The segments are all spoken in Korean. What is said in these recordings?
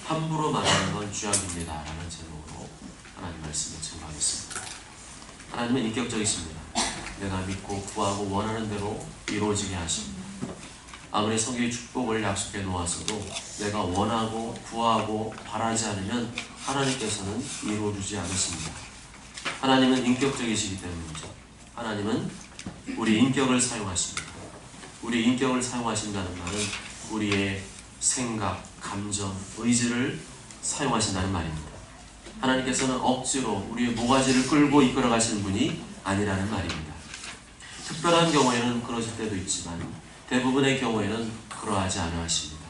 함부로 말하는 건 죄악입니다 라는 제목으로 하나님 말씀을 증거하겠습니다. 하나님은 인격적이십니다. 내가 믿고 구하고 원하는 대로 이루어지게 하십니다. 아무리 성경의 축복을 약속해 놓았어도 내가 원하고 구하고 바라지 않으면 하나님께서는 이루어주지 않으십니다. 하나님은 인격적이시기 때문이죠. 하나님은 우리 인격을 사용하십니다. 우리 인격을 사용하신다는 말은 우리의 생각, 감정, 의지를 사용하신다는 말입니다. 하나님께서는 억지로 우리의 모가지를 끌고 이끌어 가시는 분이 아니라는 말입니다. 특별한 경우에는 그러실 때도 있지만 대부분의 경우에는 그러하지 않아 하십니다.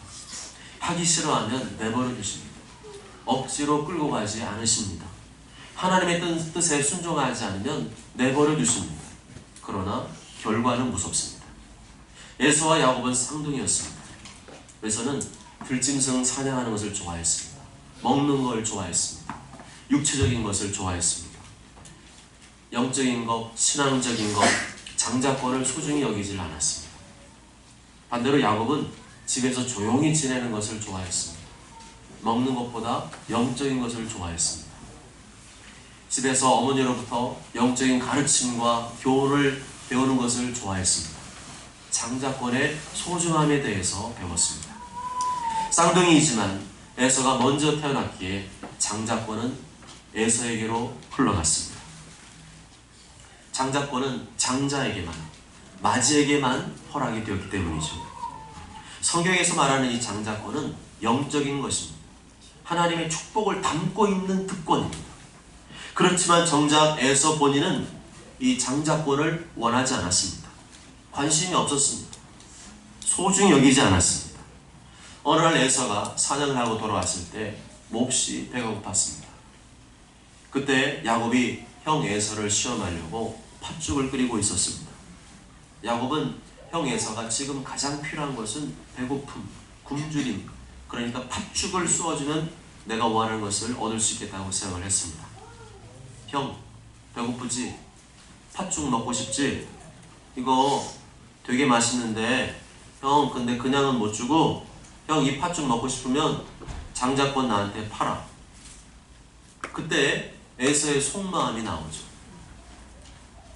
하기 싫어하면 내버려 두십니다. 억지로 끌고 가지 않으십니다. 하나님의 뜻에 순종하지 않으면 내버려 두십니다. 그러나 결과는 무섭습니다. 에서와 야곱은 쌍둥이였습니다. 에서는 들짐승 사냥하는 것을 좋아했습니다. 먹는 걸 좋아했습니다. 육체적인 것을 좋아했습니다. 영적인 것, 신앙적인 것, 장자권을 소중히 여기질 않았습니다. 반대로 야곱은 집에서 조용히 지내는 것을 좋아했습니다. 먹는 것보다 영적인 것을 좋아했습니다. 집에서 어머니로부터 영적인 가르침과 교훈을 배우는 것을 좋아했습니다. 장자권의 소중함에 대해서 배웠습니다. 쌍둥이이지만 에서가 먼저 태어났기에 장자권은 에서에게로 흘러갔습니다. 장자권은 장자에게만, 맞이에게만 허락이 되었기 때문이죠. 성경에서 말하는 이 장자권은 영적인 것입니다. 하나님의 축복을 담고 있는 특권입니다. 그렇지만 정작 에서 본인은 이 장자권을 원하지 않았습니다. 관심이 없었습니다. 소중히 여기지 않았습니다. 어느 날 에서가 사냥을 하고 돌아왔을 때 몹시 배가 고팠습니다. 그때 야곱이 형 에서를 시험하려고 팥죽을 끓이고 있었습니다. 야곱은 형 에서가 지금 가장 필요한 것은 배고픔, 굶주림, 그러니까 팥죽을 쏘아주면 내가 원하는 것을 얻을 수 있겠다고 생각을 했습니다. 형, 배고프지? 팥죽 먹고 싶지? 이거 되게 맛있는데 형 근데 그냥은 못 주고 형 이 팥죽 먹고 싶으면 장자권 나한테 팔아. 그때 에서의 속마음이 나오죠.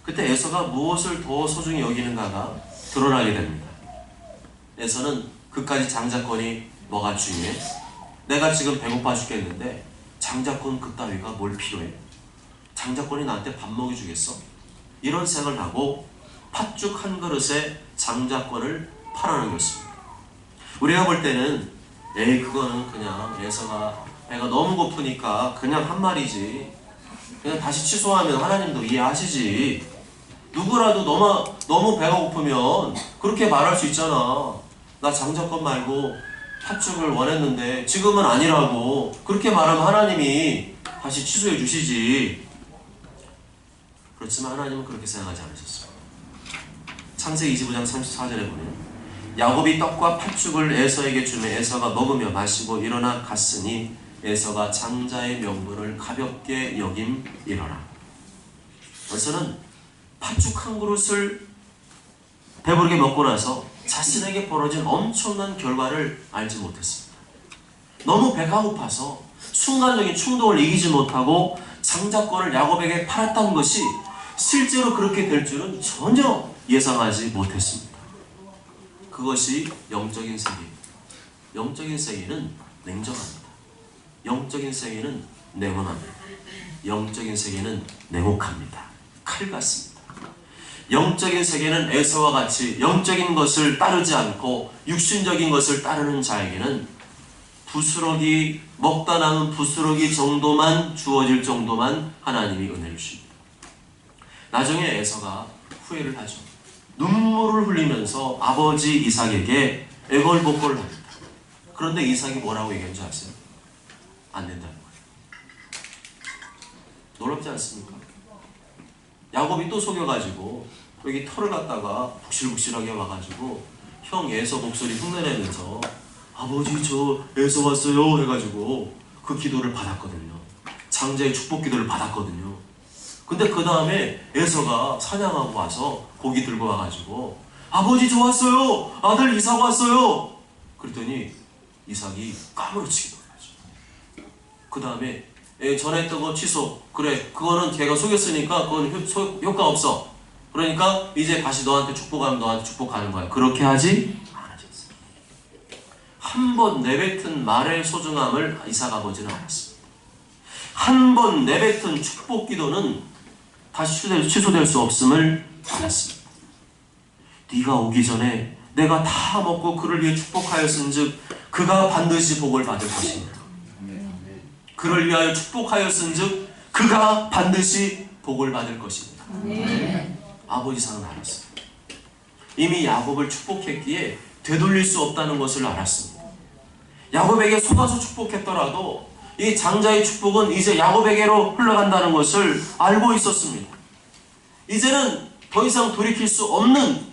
그때 에서가 무엇을 더 소중히 여기는가가 드러나게 됩니다. 에서는 그까지 장자권이 뭐가 중요해? 내가 지금 배고파 죽겠는데 장자권 그따위가 뭘 필요해? 장자권이 나한테 밥 먹여주겠어? 이런 생각을 하고 팥죽 한 그릇에 장자권을 팔아는 것입니다. 우리가 볼 때는 에이 그거는 그냥 에서가 배가 너무 고프니까 그냥 한 말이지, 그냥 다시 취소하면 하나님도 이해하시지, 누구라도 너무 배가 고프면 그렇게 말할 수 있잖아. 나 장자권 말고 팥죽을 원했는데 지금은 아니라고 그렇게 말하면 하나님이 다시 취소해 주시지. 그렇지만 하나님은 그렇게 생각하지 않으셨어요. 창세기 25장 34절에 보면 야곱이 떡과 팥죽을 에서에게 주며 에서가 먹으며 마시고 일어나 갔으니 에서가 장자의 명분을 가볍게 여김이러라. 에서는 팥죽 한 그릇을 배부르게 먹고 나서 자신에게 벌어진 엄청난 결과를 알지 못했습니다. 너무 배가 고파서 순간적인 충동을 이기지 못하고 장자권을 야곱에게 팔았다는 것이 실제로 그렇게 될 줄은 전혀 예상하지 못했습니다. 그것이 영적인 세계입니다. 영적인 세계는 냉정합니다. 영적인 세계는 냉원합니다. 영적인 세계는 냉혹합니다. 칼 같습니다. 영적인 세계는 에서와 같이 영적인 것을 따르지 않고 육신적인 것을 따르는 자에게는 부스러기, 먹다 남은 부스러기 정도만 주어질 정도만 하나님이 은혜를 주십니다. 나중에 에서가 후회를 하죠. 눈물을 흘리면서 아버지 이삭에게 애걸복걸을 합니다. 그런데 이삭이 뭐라고 얘기한 줄 아세요? 안 된다는 거예요. 놀랍지 않습니까? 야곱이 또 속여가지고 여기 털을 갖다가 북실북실하게 와가지고 형 에서 목소리 흉내내면서 아버지 저 에서 왔어요 해가지고 그 기도를 받았거든요. 장자의 축복 기도를 받았거든요. 근데 그 다음에 에서가 사냥하고 와서 고기 들고 와가지고 아버지 저 왔어요, 아들 이삭 왔어요. 그랬더니 이삭이 까무러치게 놀라죠. 그 다음에 전에 했던 거 취소. 그래, 그거는 걔가 속였으니까 그건 효과 없어. 그러니까 이제 다시 너한테 축복하면 너한테 축복하는 거야. 그렇게 하지 않으셨어요. 한 번 내뱉은 말의 소중함을 이삭 아버지는 알았습니다. 한 번 내뱉은 축복 기도는 다시 취소될 수 없음을 알았습니다. 네가 오기 전에 내가 다 먹고 그를 위해 축복하였은즉 그가 반드시 복을 받을 것입니다. 그를 위하여 축복하였은즉 그가 반드시 복을 받을 것입니다. 아버지상은 알았어요. 이미 야곱을 축복했기에 되돌릴 수 없다는 것을 알았습니다. 야곱에게 속아서 축복했더라도 이 장자의 축복은 이제 야곱에게로 흘러간다는 것을 알고 있었습니다. 이제는 더 이상 돌이킬 수 없는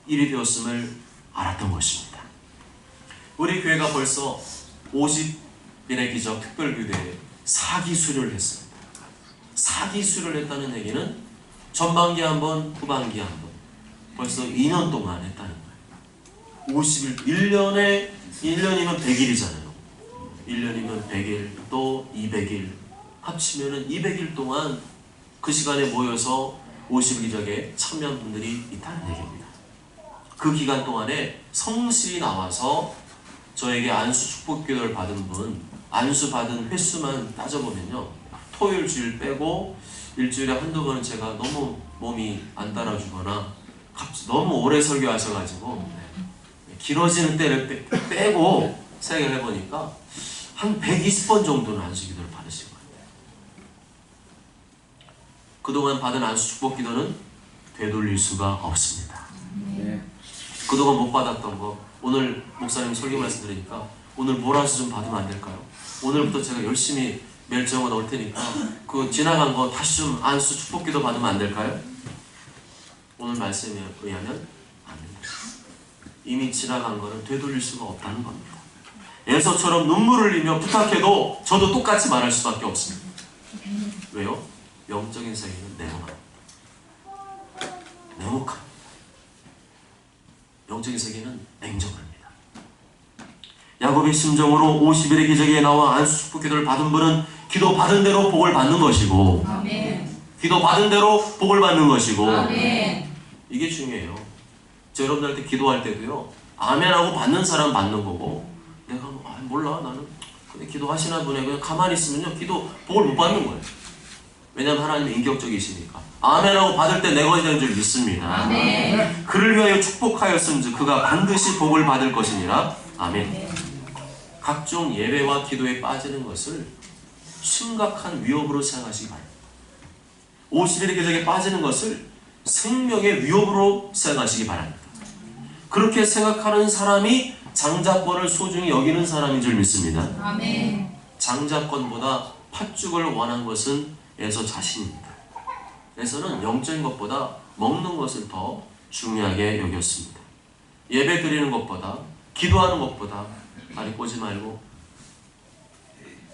일이 되었음을 알았던 것입니다. 우리 교회가 벌써 50일의 기적 특별교대에 사기수료를 했습니다. 사기수료를 했다는 얘기는 전반기 한 번, 후반기 한 번, 벌써 2년 동안 했다는 거예요. 50일, 1년이면 100일이잖아요. 1년이면 100일, 또 200일, 합치면은 200일 동안 그 시간에 모여서 50일 기적에 참여한 분들이 있다는 얘기입니다. 그 기간 동안에 성실히 나와서 저에게 안수 축복 기도를 받은 분, 안수 받은 횟수만 따져보면요, 토요일 주일 빼고 일주일에 한두 번은 제가 너무 몸이 안 따라주거나 너무 오래 설교하셔가지고 길어지는 때를 빼고 생각을 해보니까 한 120번 정도는 안수 기도를 받으신 것 같아요. 그동안 받은 안수 축복 기도는 되돌릴 수가 없습니다. 그동안 못 받았던 거, 오늘 목사님 설교 말씀 드리니까 오늘 몰아서 좀 받으면 안 될까요? 오늘부터 제가 열심히 매일 정원 올 테니까 그 지나간 거 다시 좀 안수 축복기도 받으면 안 될까요? 오늘 말씀에 의하면 안 됩니다. 이미 지나간 거는 되돌릴 수가 없다는 겁니다. 에서처럼 눈물을 흘리며 부탁해도 저도 똑같이 말할 수밖에 없습니다. 왜요? 영적인 세계는 냉혹합니다. 냉혹합니다. 영적인 세계는 냉정합니다. 야곱의 심정으로 50일의 기적에 나와 안수 축복 기도를 받은 분은 기도 받은 대로 복을 받는 것이고, 아멘. 기도 받은 대로 복을 받는 것이고, 아멘. 이게 중요해요. 저 여러분들한테 기도할 때도요, 아멘하고 받는 사람 받는 거고, 내가 몰라 나는 근데 기도하시나 보네 그냥 가만히 있으면요 기도 복을 못 받는 거예요. 왜냐하면 하나님은 인격적이시니까. 아멘하고 받을 때 내 것이 되는 줄 믿습니다. 아멘. 그를 위하여 축복하였음즉 그가 반드시 복을 받을 것이니라. 아멘. 아멘. 각종 예배와 기도에 빠지는 것을 심각한 위협으로 생각하시기 바랍니다. 50일의 기적에 빠지는 것을 생명의 위협으로 생각하시기 바랍니다. 그렇게 생각하는 사람이 장자권을 소중히 여기는 사람인 줄 믿습니다. 아멘. 장자권보다 팥죽을 원한 것은 에서 자신입니다. 에서는 영적인 것보다 먹는 것을 더 중요하게 여겼습니다. 예배 드리는 것보다, 기도하는 것보다, 아니 꼬지 말고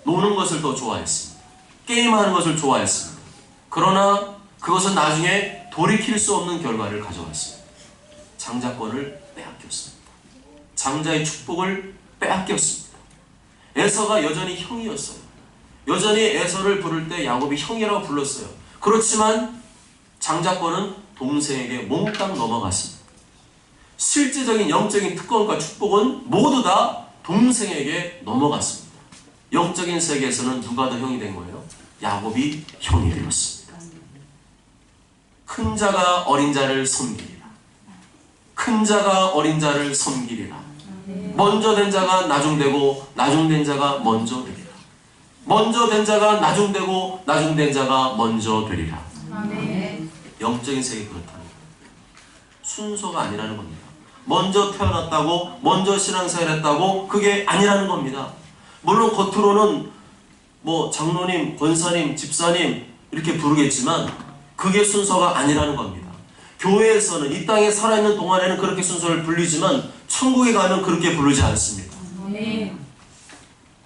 노는 것을 더 좋아했습니다. 게임하는 것을 좋아했습니다. 그러나 그것은 나중에 돌이킬 수 없는 결과를 가져왔습니다. 장자권을 빼앗겼습니다. 장자의 축복을 빼앗겼습니다. 에서가 여전히 형이었어요. 여전히 에서를 부를 때 야곱이 형이라고 불렀어요. 그렇지만 장자권은 동생에게 몽땅 넘어갔습니다. 실제적인 영적인 특권과 축복은 모두 다 동생에게 넘어갔습니다. 영적인 세계에서는 누가 더 형이 된 거예요? 야곱이 형이 되었습니다. 큰 자가 어린 자를 섬기리라. 큰 자가 어린 자를 섬기리라. 먼저 된 자가 나중되고 나중된 자가 먼저 되리라. 먼저 된 자가 나중되고 나중된 자가 먼저 되리라. 영적인 세계 그렇다는 거예요. 순서가 아니라는 겁니다. 먼저 태어났다고, 먼저 신앙생활 했다고 그게 아니라는 겁니다. 물론 겉으로는 뭐 장로님, 권사님, 집사님 이렇게 부르겠지만 그게 순서가 아니라는 겁니다. 교회에서는 이 땅에 살아있는 동안에는 그렇게 순서를 불리지만 천국에 가면 그렇게 부르지 않습니다.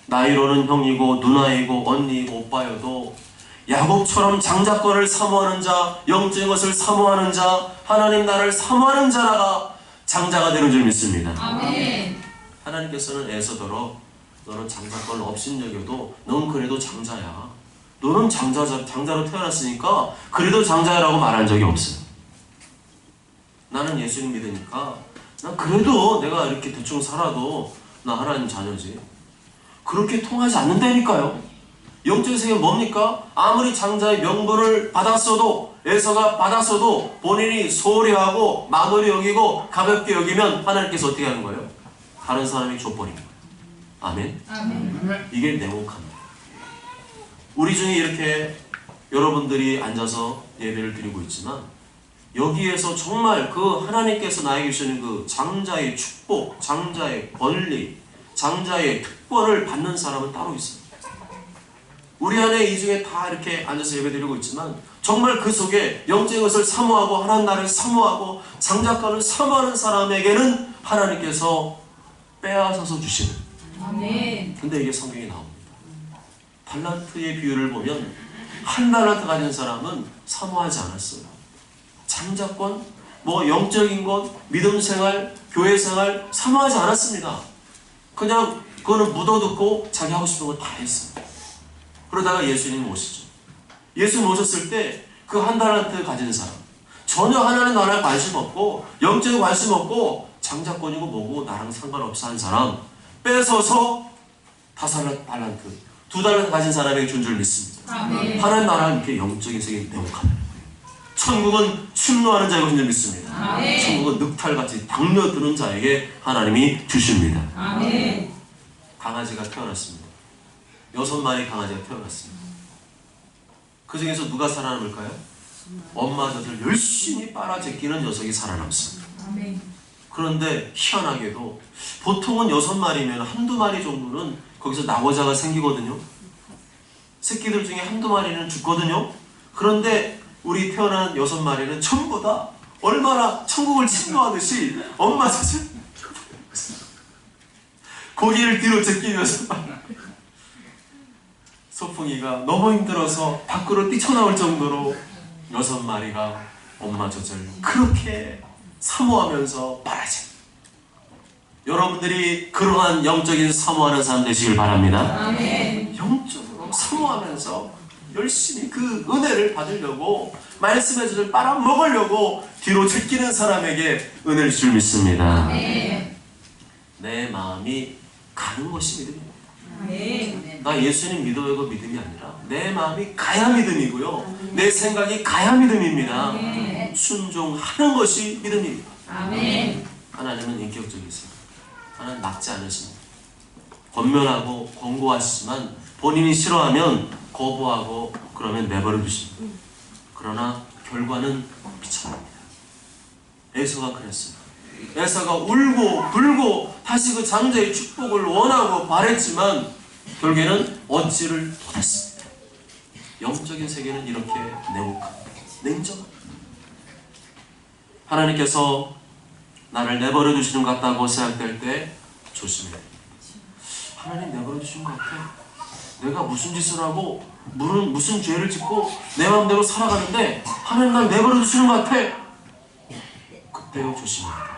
나이로는 형이고 누나이고 언니이고 오빠여도 야곱처럼 장자권을 사모하는 자, 영적인 것을 사모하는 자, 하나님 나라를 사모하는 자라가 장자가 되는 줄 믿습니다. 아멘. 하나님께서는 에서더러 너는 장자권을 업신여겨도 넌 그래도 장자야. 너는 장자로 태어났으니까 그래도 장자라고 말한 적이 없어요. 나는 예수님 믿으니까 난 그래도 내가 이렇게 대충 살아도 나 하나님 자녀지. 그렇게 통하지 않는다니까요. 영적인 세계는 뭡니까? 아무리 장자의 명분을 받았어도, 에서가 받았어도 본인이 소홀히 하고 만홀히 여기고 가볍게 여기면 하나님께서 어떻게 하는 거예요? 다른 사람에게 줘버리는 거예요. 아멘? 아멘. 이게 냉혹합니다. 우리 중에 이렇게 여러분들이 앉아서 예배를 드리고 있지만 여기에서 정말 그 하나님께서 나에게 주시는 그 장자의 축복, 장자의 권리, 장자의 특권을 받는 사람은 따로 있어요. 우리 안에 이 중에 다 이렇게 앉아서 예배드리고 있지만 정말 그 속에 영적인 것을 사모하고 하나님 나라를 사모하고 장자권을 사모하는 사람에게는 하나님께서 빼앗아서 주시는. 아멘. 근데 이게 성경에 나옵니다. 달란트의 비유를 보면 한 달란트 가진 사람은 사모하지 않았어요. 장자권, 뭐 영적인 것, 믿음 생활, 교회 생활 사모하지 않았습니다. 그냥 그거는 묻어두고 자기 하고 싶은 거 다 했어요. 그러다가 예수님 오시죠. 예수님 오셨을 때 그 한 달란트 가진 사람, 전혀 하나님 나라에 관심 없고 영적인 관심 없고 장자권이고 뭐고 나랑 상관없어 한 사람 뺏어서 5달란트, 2달란트 가진 사람에게 준 줄 믿습니다. 아멘. 하나님 나라는 이렇게 영적인 세계에 내목하는 거예요. 천국은 침노하는 자에게 준 줄 믿습니다. 아멘. 천국은 늑탈같이 당려드는 자에게 하나님이 주십니다. 아멘. 강아지가 태어났습니다. 6마리 강아지가 태어났습니다. 그 중에서 누가 살아남을까요? 엄마 젖을 열심히 빨아 제끼는 녀석이 살아남습니다. 아멘. 그런데 희한하게도 보통은 6마리면 한두 마리 정도는 거기서 낙오자가 생기거든요. 새끼들 중에 한두 마리는 죽거든요. 그런데 우리 태어난 6마리는 전부 다 얼마나 천국을 침노하듯이 엄마 젖을 고기를 뒤로 제끼면서 소풍이가 너무 힘들어서 밖으로 뛰쳐나올 정도로 6마리가 엄마 젖을 그렇게 사모하면서 빨아제. 여러분들이 그러한 영적인 사모하는 사람 되시길 바랍니다. 아멘. 영적으로 사모하면서 열심히 그 은혜를 받으려고 말씀의 젖을 빨아먹으려고 뒤로 제끼는 사람에게 은혜를 줄 믿습니다. 아멘. 내 마음이 가는 것이 믿음입니다. 아멘. 나 예수님 믿어요가 믿음이 아니라 내 마음이 가야 믿음이고요. 내 생각이 가야 믿음입니다. 아멘. 순종하는 것이 믿음입니다. 아멘. 하나님은 인격적이세요. 하나님 막지 않으십니다. 권면하고 권고하시지만 본인이 싫어하면 거부하고 그러면 내버려 두십니다. 그러나 결과는 비참합니다. 에서가 그랬어요. 에서가 울고 불고 다시 그 장자의 축복을 원하고 바랬지만 결국에는 얻지를 못했습니다. 영적인 세계는 이렇게 냉혹합니다. 냉정합니다. 하나님께서 나를 내버려 두시는 것 같다고 생각될 때 조심해야 됩니다. 하나님 내버려 두시는 것 같아. 내가 무슨 짓을 하고 무슨 죄를 짓고 내 마음대로 살아가는데 하나님 날 내버려 두시는 것 같아. 그때요 조심해야 돼요.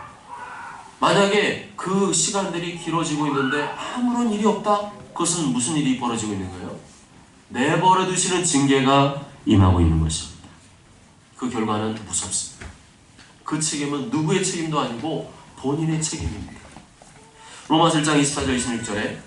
만약에 그 시간들이 길어지고 있는데 아무런 일이 없다? 그것은 무슨 일이 벌어지고 있는 거예요? 내버려 두시는 징계가 임하고 있는 것입니다. 그 결과는 무섭습니다. 그 책임은 누구의 책임도 아니고 본인의 책임입니다. 로마서 1장 24절 26절에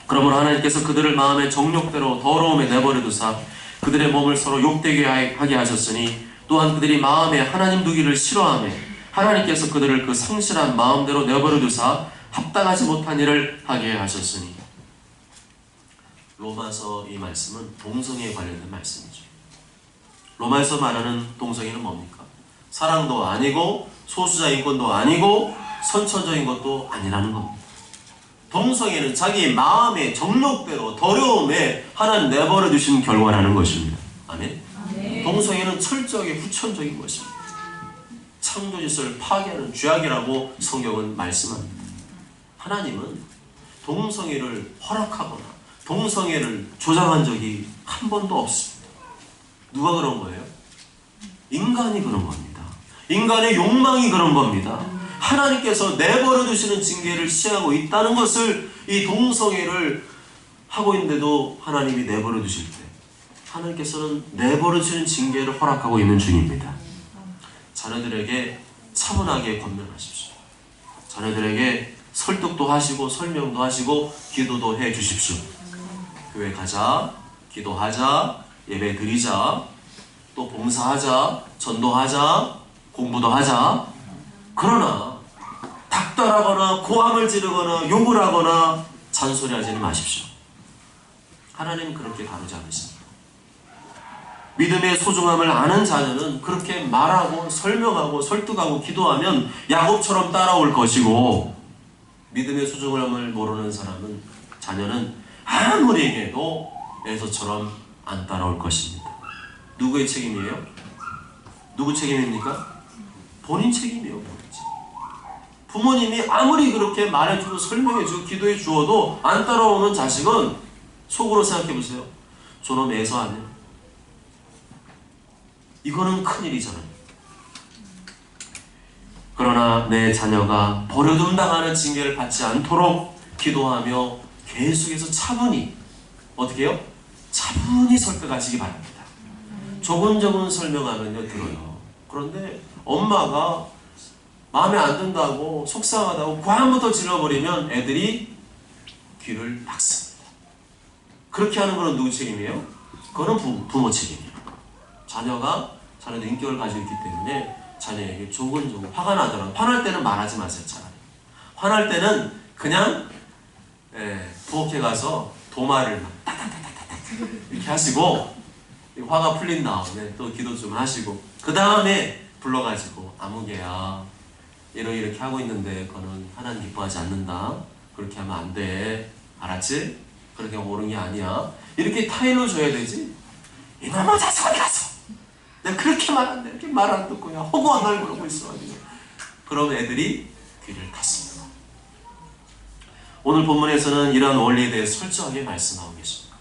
그러므로 하나님께서 그들을 마음의 정욕대로 더러움에 내버려 두사 그들의 몸을 서로 욕되게 하게 하셨으니 또한 그들이 마음에 하나님 두기를 싫어하며 하나님께서 그들을 그 성실한 마음대로 내버려 두사 합당하지 못한 일을 하게 하셨으니. 로마서 이 말씀은 동성애에 관련된 말씀이죠. 로마에서 말하는 동성애는 뭡니까? 사랑도 아니고 소수자 인권도 아니고 선천적인 것도 아니라는 겁니다. 동성애는 자기 마음의 정욕대로 더러움에 하나님 내버려 두신 결과라는 것입니다. 아멘? 아멘. 동성애는 철저하게 후천적인 것입니다. 창조짓을 파괴하는 죄악이라고 성경은 말씀합니다. 하나님은 동성애를 허락하거나 동성애를 조장한 적이 한 번도 없습니다. 누가 그런 거예요? 인간이 그런 겁니다. 인간의 욕망이 그런 겁니다. 하나님께서 내버려 두시는 징계를 시행하고 있다는 것을 이 동성애를 하고 있는데도 하나님이 내버려 두실 때 하나님께서는 내버려 두시는 징계를 허락하고 있는 중입니다. 자녀들에게 차분하게 권면하십시오. 자녀들에게 설득도 하시고 설명도 하시고 기도도 해 주십시오. 교회 가자, 기도하자, 예배 드리자, 또 봉사하자, 전도하자, 공부도 하자. 그러나 닥달하거나 고함을 지르거나 욕을 하거나 잔소리하지는 마십시오. 하나님은 그렇게 다루지 않으십니다. 믿음의 소중함을 아는 자녀는 그렇게 말하고 설명하고 설득하고 기도하면 야곱처럼 따라올 것이고, 믿음의 소중함을 모르는 사람은 자녀는 아무리 해도 에서처럼 안 따라올 것입니다. 누구의 책임이에요? 누구 책임입니까? 본인 책임이에요. 본인 책임. 부모님이 아무리 그렇게 말해주고 설명해주고 기도해 주어도 안 따라오는 자식은 속으로 생각해보세요. 저놈 애서 아니야? 이거는 큰일이잖아요. 그러나 내 자녀가 버려둠당하는 징계를 받지 않도록 기도하며 계속해서 차분히 어떻게 해요? 차분히 설득하시기 바랍니다. 조곤조곤 설명하면요 들어요. 그런데 엄마가 마음에 안 든다고 속상하다고 고함부터 질러버리면 애들이 귀를 닫습니다. 그렇게 하는 건 누구 책임이에요? 그거는 부모 책임이에요. 자녀도 인격을 가지고 있기 때문에 자녀에게 조곤조곤 화가 나더라도 화날 때는 말하지 마세요. 차라리 화날 때는 그냥 부엌에 가서 도마를 막 따다다다다다 이렇게 하시고 화가 풀린 다음에 또 기도 좀 하시고 그 다음에 불러가지고 아무개야 이렇게 하고 있는데 그거는 하나님 기뻐하지 않는다. 그렇게 하면 안 돼. 알았지? 그렇게 하면 옳은 게 아니야. 이렇게 타일러 줘야 되지. 이놈의 자식 어디 갔어? 내가 그렇게 말한데 이렇게 말 안 듣고 그냥 허구한 날 그러고 있어. 그럼 애들이 귀를 닫습니다. 오늘 본문에서는 이러한 원리에 대해 설정하게 말씀하고 계십니다.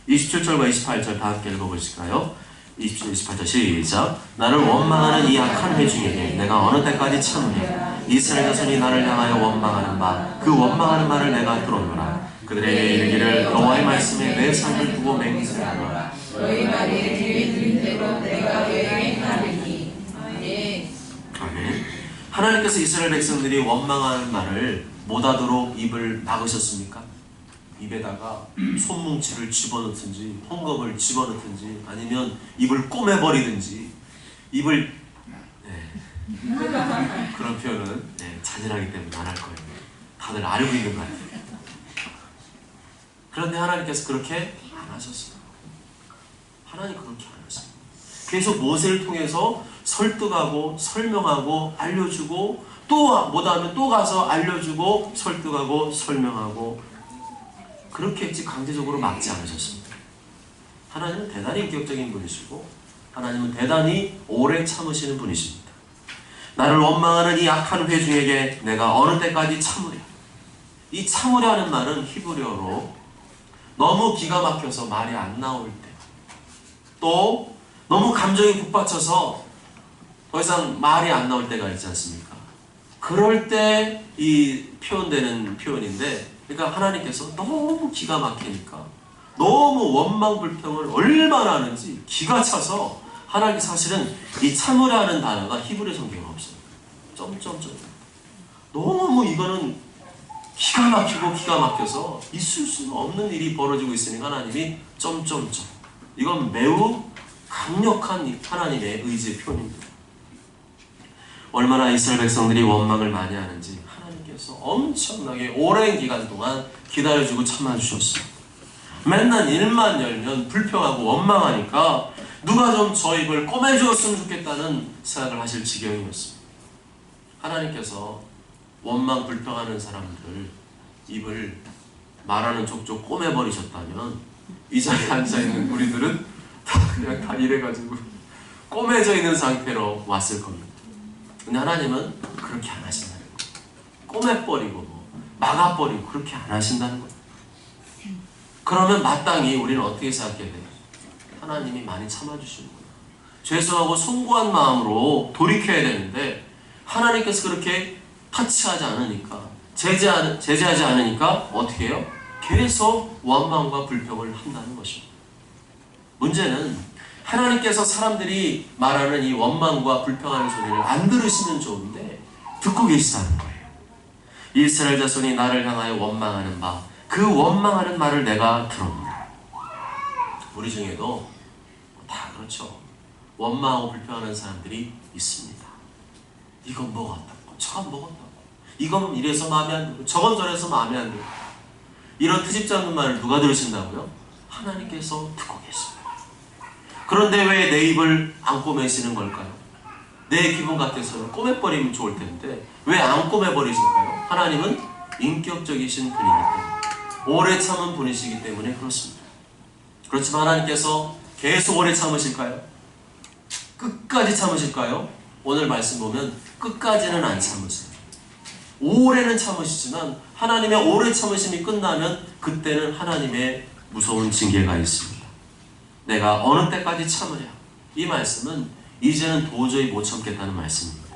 27절과 28절 다 함께 읽어보실까요? 27, 28절 시작. 나를 원망하는 이 악한 회중에게 내가 어느 때까지 참으랴. 이스라엘 자손이 나를 향하여 원망하는 바 그 원망하는 말을 내가 들었노라. 그들에게 이르기를 여호와의 말씀에 내 삶을 두고 맹세하노라. 너희 말이 귀에 들린 대로 내가 행하리니. 아멘. 아멘. 하나님께서 이스라엘 백성들이 원망하는 말을 못하도록 입을 막으셨습니까? 입에다가 손뭉치를 집어넣든지 헝겊을 집어넣든지 아니면 입을 꼬매버리든지 입을 그런 표현은 잔인하기 때문에 안 할 거예요. 다들 알고 있는 거 같아요. 그런데 하나님께서 그렇게 안 하셨어요. 하나님 그렇게 안 하셨어요. 계속 모세를 통해서 설득하고 설명하고 알려주고 또 못하면 또 가서 알려주고 설득하고 설명하고 그렇게 했지 강제적으로 막지 않으셨습니다. 하나님은 대단히 인격적인 분이시고 하나님은 대단히 오래 참으시는 분이십니다. 나를 원망하는 이 악한 회중에게 내가 어느 때까지 참으랴. 이 참으랴는 말은 히브리어로 너무 기가 막혀서 말이 안 나올 때, 또 너무 감정이 북받쳐서 더 이상 말이 안 나올 때가 있지 않습니까? 그럴 때 이 표현되는 표현인데, 그러니까 하나님께서 너무 기가 막히니까 너무 원망 불평을 얼마나 하는지 기가 차서 하나님 사실은 이 참으라는 단어가 히브리 성경에 없어요. 점점점. 너무 이거는 기가 막히고 기가 막혀서 있을 수는 없는 일이 벌어지고 있으니까 하나님이 점점점. 이건 매우 강력한 하나님의 의지의 표현입니다. 얼마나 이스라엘 백성들이 원망을 많이 하는지 하나님께서 엄청나게 오랜 기간 동안 기다려주고 참아주셨어요. 맨날 일만 열면 불평하고 원망하니까 누가 좀 저 입을 꼬매주었으면 좋겠다는 생각을 하실 지경이었습니다. 하나님께서 원망 불평하는 사람들 입을 말하는 족족 꼬매버리셨다면 이 자리에 앉아있는 우리들은 그냥 다 이래가지고 꼬매져 있는 상태로 왔을 겁니다. 근데 하나님은 그렇게 안 하신다는 거예요. 꼬매버리고 막아버리고 그렇게 안 하신다는 거예요. 그러면 마땅히 우리는 어떻게 생각해야 돼요? 하나님이 많이 참아주시는구나. 죄송하고 숭고한 마음으로 돌이켜야 되는데 하나님께서 그렇게 터치하지 않으니까, 제재하지 않으니까 어떻게 해요? 계속 원망과 불평을 한다는 것입니다. 문제는 하나님께서 사람들이 말하는 이 원망과 불평하는 소리를 안 들으시면 좋은데 듣고 계시다는 거예요. 이스라엘 자손이 나를 향하여 원망하는 바, 그 원망하는 말을 내가 들었노라. 우리 중에도 다 그렇죠. 원망하고 불평하는 사람들이 있습니다. 이건 먹었다고, 저건 먹었다고, 이건 이래서 마음에 안 들고, 저건 저래서 마음에 안 들고. 이런 트집지 않는 말을 누가 들으신다고요? 하나님께서 듣고 계십니다. 그런데 왜 내 입을 안 꼬매시는 걸까요? 내 기분 같아서는 꼬매버리면 좋을 텐데 왜 안 꼬매버리실까요? 하나님은 인격적이신 분이기 때문에, 오래 참은 분이시기 때문에 그렇습니다. 그렇지만 하나님께서 계속 오래 참으실까요? 끝까지 참으실까요? 오늘 말씀 보면 끝까지는 안 참으세요. 오래는 참으시지만 하나님의 오래 참으심이 끝나면 그때는 하나님의 무서운 징계가 있습니다. 내가 어느 때까지 참으랴. 이 말씀은 이제는 도저히 못 참겠다는 말씀입니다.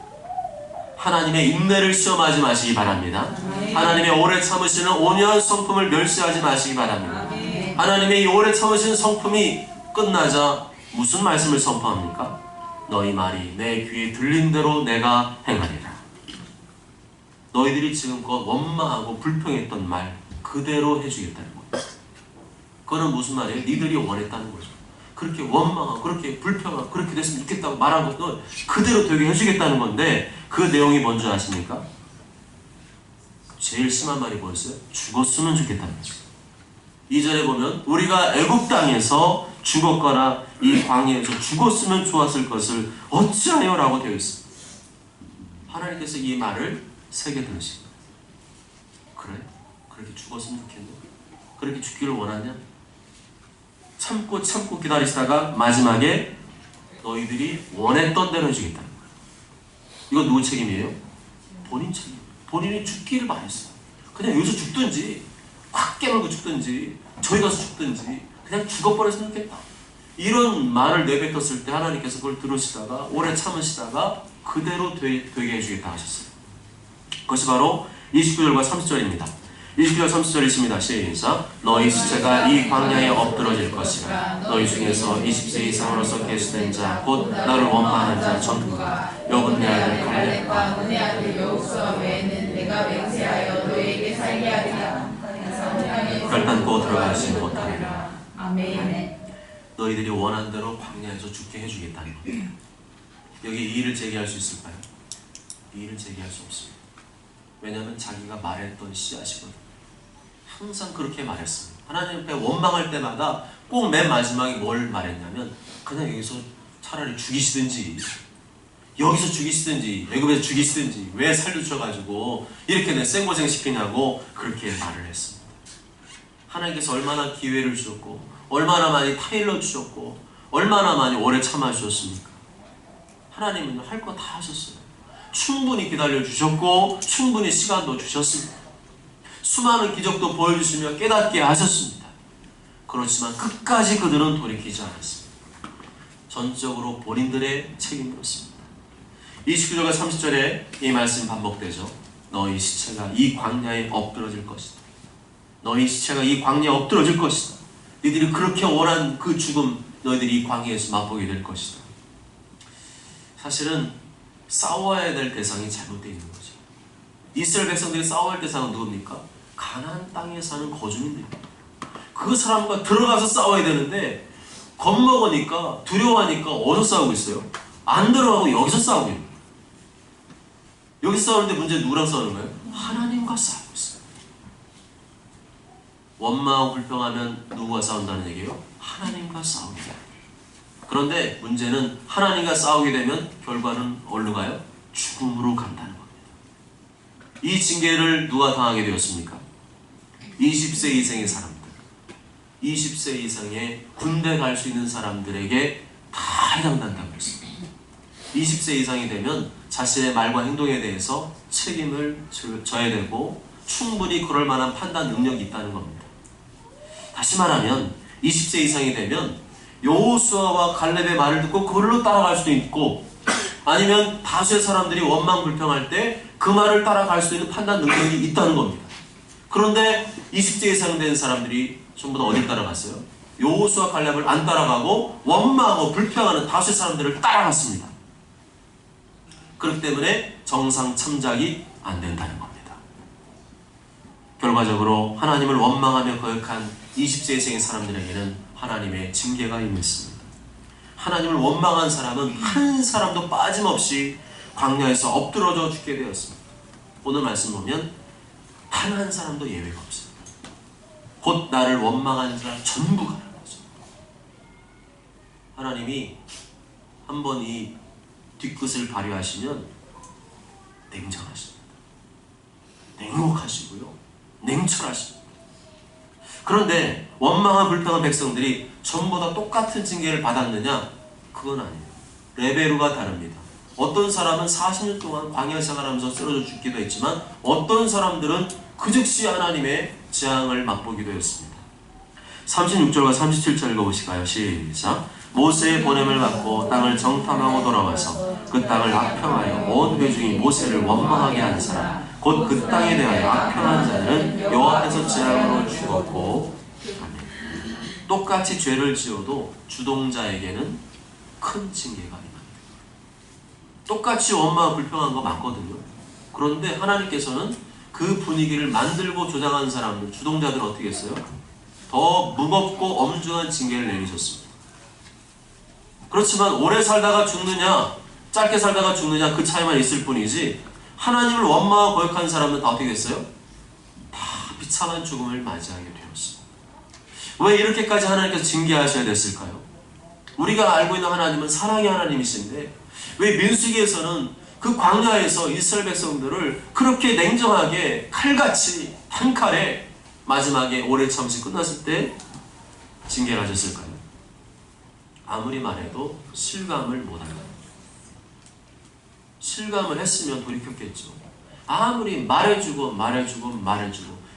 하나님의 인내를 시험하지 마시기 바랍니다. 하나님의 오래 참으시는 온유한 성품을 멸시하지 마시기 바랍니다. 하나님의 이 오래 참으시는 성품이 끝나자 무슨 말씀을 선포합니까? 너희 말이 내 귀에 들린 대로 내가 행하리라. 너희들이 지금껏 원망하고 불평했던 말 그대로 해주겠다는 거예요. 그거는 무슨 말이에요? 니들이 원했다는 거죠. 그렇게 원망하고 그렇게 불평하고 그렇게 됐으면 좋겠다고 말한 것도 그대로 되게 해주겠다는 건데, 그 내용이 뭔지 아십니까? 제일 심한 말이 뭐였어요? 죽었으면 좋겠다는 거죠. 2절에 보면 우리가 애굽 땅에서 죽었거나 이 광야에서 죽었으면 좋았을 것을 어찌하여 라고 되어 있습니다. 하나님께서 이 말을 새겨 들으신 거예요. 그래? 그렇게 죽었으면 좋겠네? 그렇게 죽기를 원하냐? 참고 기다리시다가 마지막에 너희들이 원했던 대로 해주겠다는 거예요. 이건 누구 책임이에요? 본인 책임. 본인이 죽기를 바랬어요. 그냥 여기서 죽든지 확 깨물고 죽든지 저희 가서 죽든지 그냥 죽어버렸으면 좋겠다. 이런 말을 내뱉었을 때 하나님께서 그걸 들으시다가 오래 참으시다가 그대로 되게 해주겠다 하셨어요. 그것이 바로 29절과 30절입니다. 29절 30절 있습니다. 시작. 너희 시체가 이 광야에 엎드러질 것이라. 너희 중에서 20세 이상으로서 계수된 자 곧 나를 원망하는 자 전부가 여분네 아들 갈렙과 은혜 아들 여호수아 외에는 내가 맹세하여 너희에게 살게 하리라. 결단코 들어가지 못하리라. 아멘. 너희들이 원한 대로 광야에서 죽게 해주겠다는 겁니다. 여기 이의를 제기할 수 있을까요? 이의를 제기할 수 없습니다. 왜냐하면 자기가 말했던 씨앗이거든요. 항상 그렇게 말했습니다. 하나님 앞에 원망할 때마다 꼭 맨 마지막에 뭘 말했냐면 그냥 여기서 차라리 죽이시든지 여기서 죽이시든지 애굽에서 죽이시든지 왜 살려주셔가지고 이렇게 내 생고생 시키냐고 그렇게 말을 했습니다. 하나님께서 얼마나 기회를 주셨고 얼마나 많이 타일러 주셨고 얼마나 많이 오래 참아주셨습니까? 하나님은 할 거 다 하셨어요. 충분히 기다려주셨고 충분히 시간도 주셨습니다. 수많은 기적도 보여주시며 깨닫게 하셨습니다. 그렇지만 끝까지 그들은 돌이키지 않았습니다. 전적으로 본인들의 책임이었습니다. 29절과 30절에 이 말씀이 반복되죠. 너희 시체가 이 광야에 엎드러질 것이다. 너희 시체가 이 광야에 엎드러질 것이다. 너희들이 그렇게 원한 그 죽음 너희들이 이 광야에서 맛보게 될 것이다. 사실은 싸워야 될 대상이 잘못되어 있는 거죠. 이스라엘 백성들이 싸워야 할 대상은 누굽니까? 가나안 땅에 사는 거주민들입니다. 그 사람과 들어가서 싸워야 되는데 겁먹으니까 두려워하니까 어디서 싸우고 있어요? 안 들어가고 여기서 싸우고 있는 거예요. 여기 싸우는데 문제는 누구랑 싸우는 거예요? 하나님과 싸우고 있어요. 원망하고 불평하면 누구와 싸운다는 얘기예요? 하나님과 싸우게 돼요. 그런데 문제는 하나님과 싸우게 되면 결과는 어디로 가요? 죽음으로 간다는 겁니다. 이 징계를 누가 당하게 되었습니까? 20세 이상의 사람들, 20세 이상의 군대 갈 수 있는 사람들에게 다 해당된다고 했습니다. 20세 이상이 되면 자신의 말과 행동에 대해서 책임을 져야 되고 충분히 그럴 만한 판단 능력이 있다는 겁니다. 다시 말하면 20세 이상이 되면 여호수아와 갈렙의 말을 듣고 그걸로 따라갈 수도 있고 아니면 다수의 사람들이 원망 불평할 때 그 말을 따라갈 수 있는 판단 능력이 있다는 겁니다. 그런데 20세 이상 된 사람들이 전부 다 어딜 따라갔어요? 여호수아 갈렙을 안 따라가고 원망하고 불평하는 다수의 사람들을 따라갔습니다. 그렇기 때문에 정상 참작이 안 된다는 겁니다. 결과적으로 하나님을 원망하며 거역한 20세 이상의 사람들에게는 하나님의 징계가 임했습니다. 하나님을 원망한 사람은 한 사람도 빠짐없이 광야에서 엎드러져 죽게 되었습니다. 오늘 말씀 보면 단 한 사람도 예외가 없습니다. 곧 나를 원망한 자 전부가 라는 거죠. 하나님이 한번 이 뒤끝을 발휘하시면 냉정하십니다. 냉혹하시고요. 냉철하십니다. 그런데 원망한 불평한 백성들이 전부 다 똑같은 징계를 받았느냐? 그건 아니에요. 레벨루가 다릅니다. 어떤 사람은 40년 동안 광야 생활하면서 쓰러져 죽기도 했지만 어떤 사람들은 그 즉시 하나님의 재앙을 맛보기도 했습니다. 36절과 37절 읽어보실까요? 시작. 모세의 보냄을 받고 땅을 정탐하고 돌아와서 그 땅을 악평하여 온 회중이 모세를 원망하게 한 사람 곧 그 땅에 대하여 악평한 자는 여호와 앞에서 재앙으로 죽었고. 똑같이 죄를 지어도 주동자에게는 큰 징계가 임합니다. 똑같이 원망 불평한 거 맞거든요. 그런데 하나님께서는 그 분위기를 만들고 조장한 사람들, 주동자들은 어떻게 했어요? 더 무겁고 엄중한 징계를 내리셨습니다. 그렇지만 오래 살다가 죽느냐 짧게 살다가 죽느냐 그 차이만 있을 뿐이지 하나님을 원망하고 거역한 사람은 다 어떻게 됐어요? 다 비참한 죽음을 맞이하게 되었습니다. 왜 이렇게까지 하나님께서 징계하셔야 됐을까요? 우리가 알고 있는 하나님은 사랑의 하나님이신데 왜 민수기에서는 그 광야에서 이스라엘 백성들을 그렇게 냉정하게 칼같이 한 칼에 마지막에 오래 참시 끝났을 때 징계를 하셨을까요? 아무리 말해도 실감을 못할 거예요. 실감을 했으면 돌이켰겠죠. 아무리 말해주고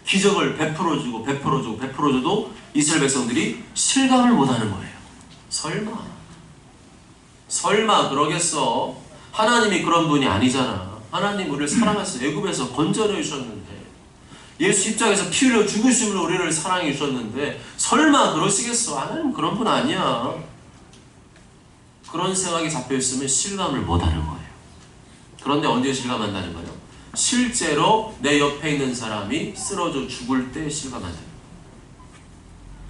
기적을 베풀어줘도 이스라엘 백성들이 실감을 못하는 거예요. 설마 그러겠어? 하나님이 그런 분이 아니잖아. 하나님 우리를 사랑하셔서 애굽에서 건져내 주셨는데 예수 십자가에서 피 흘려 죽으심으로 우리를 사랑해 주셨는데 설마 그러시겠어? 하나님 그런 분 아니야. 그런 생각이 잡혀있으면 실감을 못하는 거예요. 그런데 언제 실감한다는 거예요? 실제로 내 옆에 있는 사람이 쓰러져 죽을 때 실감한다.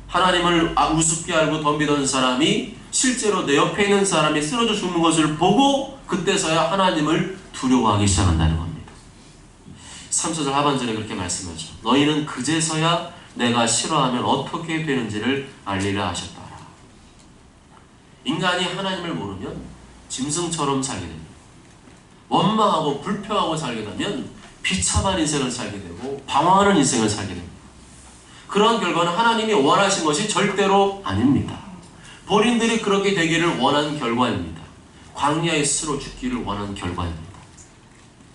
하나님을 우습게 알고 덤비던 사람이 실제로 내 옆에 있는 사람이 쓰러져 죽는 것을 보고 그때서야 하나님을 두려워하기 시작한다는 겁니다. 3절 하반절에 그렇게 말씀하죠. 너희는 그제서야 내가 싫어하면 어떻게 되는지를 알리라 하셨다. 인간이 하나님을 모르면 짐승처럼 살게 됩니다. 원망하고 불평하고 살게 되면 비참한 인생을 살게 되고 방황하는 인생을 살게 됩니다. 그러한 결과는 하나님이 원하신 것이 절대로 아닙니다. 본인들이 그렇게 되기를 원한 결과입니다. 광야에 스스로 죽기를 원한 결과입니다.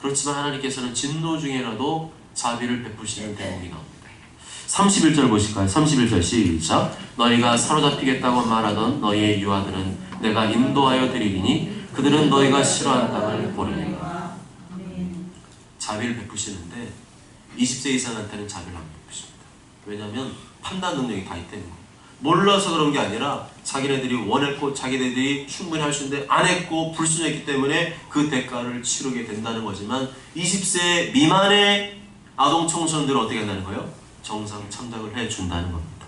그렇지만 하나님께서는 진노 중에라도 자비를 베푸시는 대목이 나옵니다. 31절 보실까요? 31절 시작. 너희가 사로잡히겠다고 말하던 너희의 유아들은 내가 인도하여 드리리니 그들은 너희가 싫어하는 땅을 보리리라. 자비를 베푸시는데 20세 이상한테는 자비를 안 베푸십니다. 왜냐하면 판단 능력이 다 있기 때문에. 몰라서 그런 게 아니라 자기네들이 원했고 자기네들이 충분히 할 수 있는데 안 했고 불순했기 때문에 그 대가를 치르게 된다는 거지만 20세 미만의 아동 청소년들은 어떻게 한다는 거예요? 정상 참작을 해준다는 겁니다.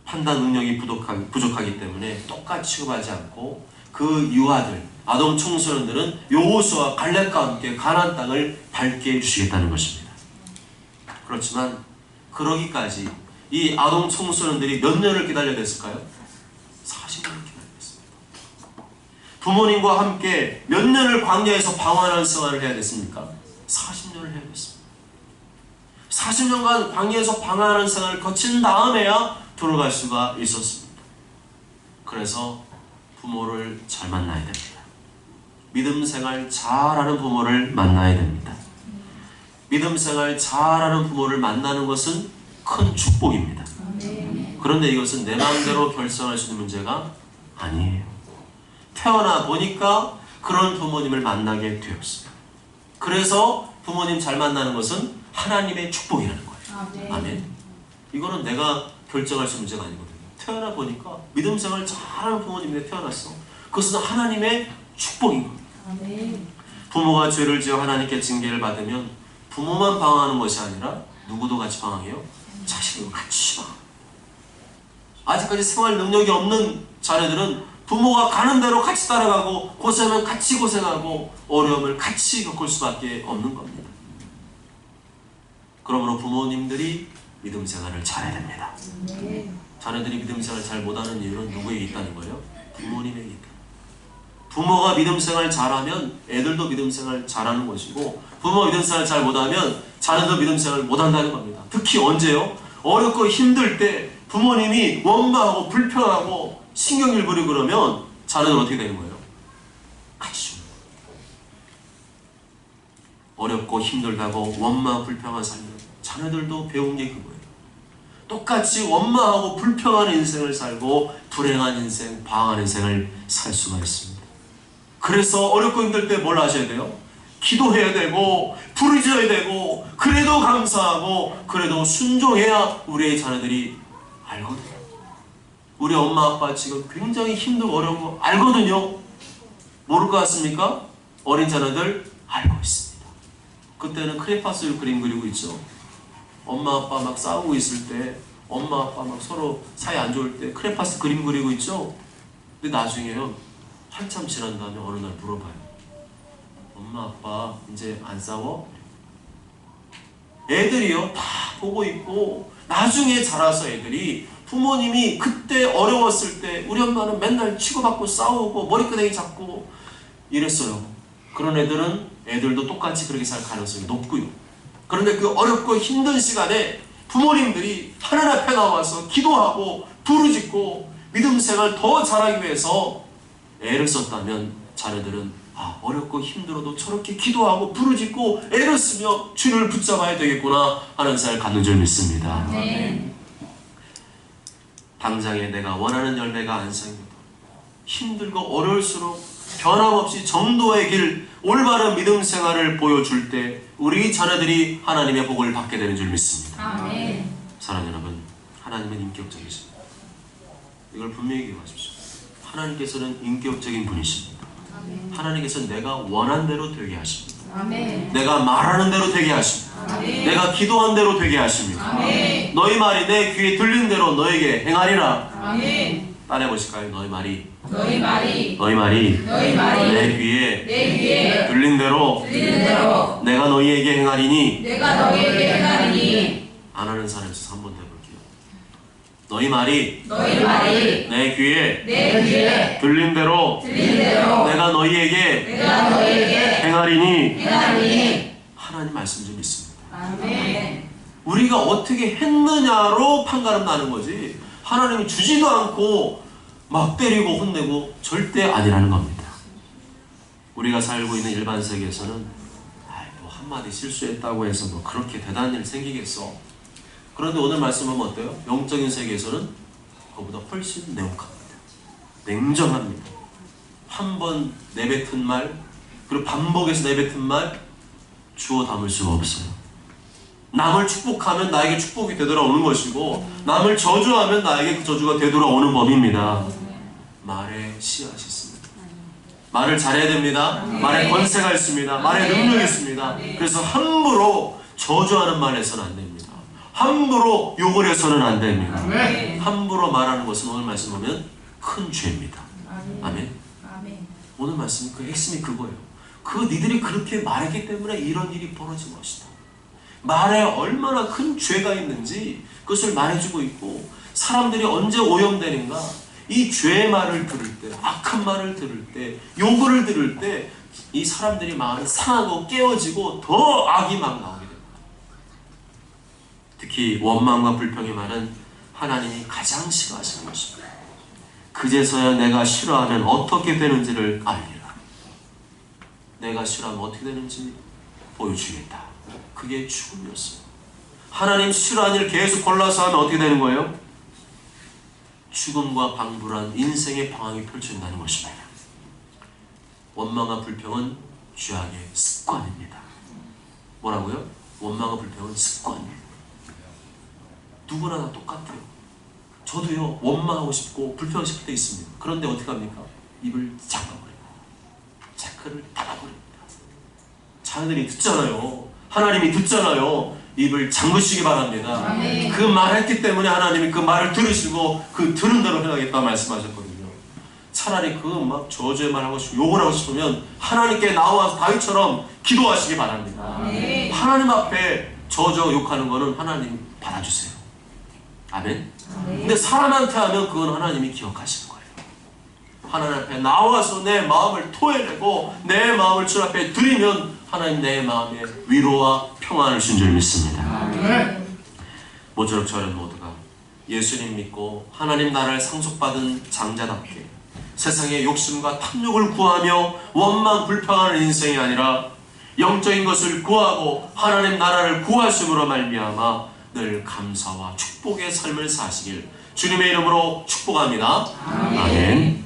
판단 능력이 부족하기 때문에 똑같이 취급하지 않고 그 유아들, 아동 청소년들은 여호수아와 갈렙과 함께 가나안 땅을 밟게 해주시겠다는 것입니다. 그렇지만 그러기까지 이 아동 청소년들이 몇 년을 기다려야 됐을까요? 40년을 기다렸습니다. 부모님과 함께 몇 년을 광야에서 방황하는 생활을 해야 됐습니까? 40년을 해야 됐습니다. 40년간 광야에서 방황하는 생활을 거친 다음에야 들어갈 수가 있었습니다. 그래서 부모를 잘 만나야 됩니다. 믿음 생활 잘하는 부모를 만나야 됩니다. 믿음 생활 잘하는 부모를 만나는 것은 큰 축복입니다. 그런데 이것은 내 마음대로 결정할 수 있는 문제가 아니에요. 태어나 보니까 그런 부모님을 만나게 되었어요. 그래서 부모님 잘 만나는 것은 하나님의 축복이라는 거예요. 아멘. 아멘. 이거는 내가 결정할 수 있는 문제가 아니거든요. 태어나 보니까 믿음 생활 잘하는 부모님이 태어났어. 그것은 하나님의 축복인 겁니다. 아멘. 부모가 죄를 지어 하나님께 징계를 받으면 부모만 방황하는 것이 아니라 누구도 같이 방황해요? 자식도 같이 방황. 아직까지 생활 능력이 없는 자녀들은 부모가 가는 대로 같이 따라가고 고생하면 같이 고생하고 어려움을 같이 겪을 수밖에 없는 겁니다. 그러므로 부모님들이 믿음 생활을 잘해야 됩니다. 네. 자녀들이 믿음 생활을 잘 못하는 이유는 누구에게 있다는 거예요? 부모님에게 있다. 부모가 믿음 생활 잘하면 애들도 믿음 생활 잘하는 것이고 부모가 믿음 생활 잘 못하면 자녀도 믿음 생활 못한다는 겁니다. 특히 언제요? 어렵고 힘들 때 부모님이 원망하고 불평하고 신경질 부리고 그러면 자녀는 어떻게 되는 거예요? 같이 죽는 거예요. 어렵고 힘들다고 원망 불평한 삶을 자녀들도 배운 게 그거예요. 똑같이 원망하고 불평하는 인생을 살고 불행한 인생, 방황한 인생을 살 수가 있습니다. 그래서 어렵고 힘들 때 뭘 하셔야 돼요? 기도해야 되고 부르짖어야 되고 그래도 감사하고 그래도 순종해야 우리의 자녀들이 알거든요. 우리 엄마 아빠 지금 굉장히 힘들고 어려운 거 알거든요. 모를 것 같습니까? 어린 자녀들 알고 있습니다. 그때는 크레파스 그림 그리고 있죠. 엄마 아빠 막 싸우고 있을 때 엄마 아빠 막 서로 사이 안 좋을 때 크레파스 그림 그리고 있죠. 근데 나중에요 한참 지난 다음에 어느 날 물어봐요. 엄마 아빠 이제 안 싸워? 애들이요 다 보고 있고 나중에 자라서 애들이 부모님이 그때 어려웠을 때 우리 엄마는 맨날 치고받고 싸우고 머리끄댕이 잡고 이랬어요. 그런 애들도 똑같이 그렇게 살 가능성이 높고요. 그런데 그 어렵고 힘든 시간에 부모님들이 하늘 앞에 나와서 기도하고 부르짖고 믿음 생활 더 잘하기 위해서 애를 썼다면 자녀들은 어렵고 힘들어도 저렇게 기도하고 부르짖고 애를 쓰며 주를 붙잡아야 되겠구나 하는 생각을 갖는 줄 믿습니다. 네. 당장에 내가 원하는 열매가 안 생겨도 힘들고 어려울수록 변함없이 정도의 길, 올바른 믿음 생활을 보여줄 때 우리 자녀들이 하나님의 복을 받게 되는 줄 믿습니다. 아멘. 사랑하는 여러분, 하나님은 인격적이십니다. 이걸 분명히 기억하십시오. 하나님께서는 인격적인 분이십니다. 하나님께서는 내가 원한 대로 되게 하십니다. 아멘. 내가 말하는 대로 되게 하십니다. 아멘. 내가 기도한 대로 되게 하십니다. 아멘. 너희 말이 내 귀에 들린 대로 너에게 행하리라. 아멘. 따라해 보실까요? 너희 말이 너희 말이 내 귀에 들린 대로 내가 너희에게 행하리니. 내가 너희에게 행하리니. 안 하는 사람 있어서 한번 해볼게요. 너희 말이 내 귀에 들린 대로 내가 너희에게 행하리니. 하나님 말씀 좀 있습니다. 아멘. 우리가 어떻게 했느냐로 판가름 나는 거지 하나님이 주지도 않고 막 때리고 혼내고 절대 아니라는 겁니다. 우리가 살고 있는 일반 세계에서는 뭐 한마디 실수했다고 해서 뭐 그렇게 대단한 일 생기겠어. 그런데 오늘 말씀하면 어때요? 영적인 세계에서는 그보다 훨씬 냉혹합니다. 냉정합니다. 한 번 내뱉은 말 그리고 반복해서 내뱉은 말 주워 담을 수가 없어요. 남을 축복하면 나에게 축복이 되돌아오는 것이고 남을 저주하면 나에게 그 저주가 되돌아오는 법입니다. 말에 씨앗이 있습니다. 말을 잘해야 됩니다. 말에 권세가 있습니다. 말에 능력이 있습니다. 그래서 함부로 저주하는 말 해서는 안 됩니다. 함부로 욕을 해서는 안 됩니다. 함부로 말하는 것은 오늘 말씀 보면 큰 죄입니다. 아멘. 오늘 말씀 그 핵심이 그거예요. 니들이 그렇게 말했기 때문에 이런 일이 벌어진 것이다. 말에 얼마나 큰 죄가 있는지 그것을 말해주고 있고 사람들이 언제 오염되는가 이 죄의 말을 들을 때 악한 말을 들을 때 욕을 들을 때 이 사람들이 마음이 상하고 깨어지고 더 악이 막 나오게 됩니다. 특히 원망과 불평의 말은 하나님이 가장 싫어하시는 것입니다. 그제서야 내가 싫어하면 어떻게 되는지를 알리라. 내가 싫어하면 어떻게 되는지 보여주겠다. 그게 죽음이었어요. 하나님 싫어하는 일 계속 골라서 하면 어떻게 되는 거예요? 죽음과 방불한 인생의 방황이 펼쳐진다는 것입니다. 원망과 불평은 죄악의 습관입니다. 뭐라고요? 원망과 불평은 습관이에요. 누구나 다 똑같아요. 저도요, 원망하고 싶고 불평하고 싶을 때 있습니다. 그런데 어떻게 합니까? 입을 잡아버립니다. 체크를 닫아버립니다. 자녀들이 듣잖아요. 하나님이 듣잖아요. 입을 잠그시기 바랍니다. 아멘. 그 말했기 때문에 하나님이 그 말을 들으시고 그 들은 대로 해야겠다 말씀하셨거든요. 차라리 그 막 저주의 말 하고 싶고 욕을 하고 싶으면 하나님께 나와서 다윗처럼 기도하시기 바랍니다. 아멘. 하나님 앞에 저주 욕하는 거는 하나님 받아주세요. 아멘. 근데 사람한테 하면 그건 하나님이 기억하시는 거예요. 하나님 앞에 나와서 내 마음을 토해내고 내 마음을 주 앞에 드리면 하나님 내 마음에 위로와 평안을 준 줄 믿습니다. 모쪼록 저는 모두가 예수님 믿고 하나님 나라를 상속받은 장자답게 세상의 욕심과 탐욕을 구하며 원망 불평하는 인생이 아니라 영적인 것을 구하고 하나님 나라를 구하심으로 말미암아 늘 감사와 축복의 삶을 사시길 주님의 이름으로 축복합니다. 아멘.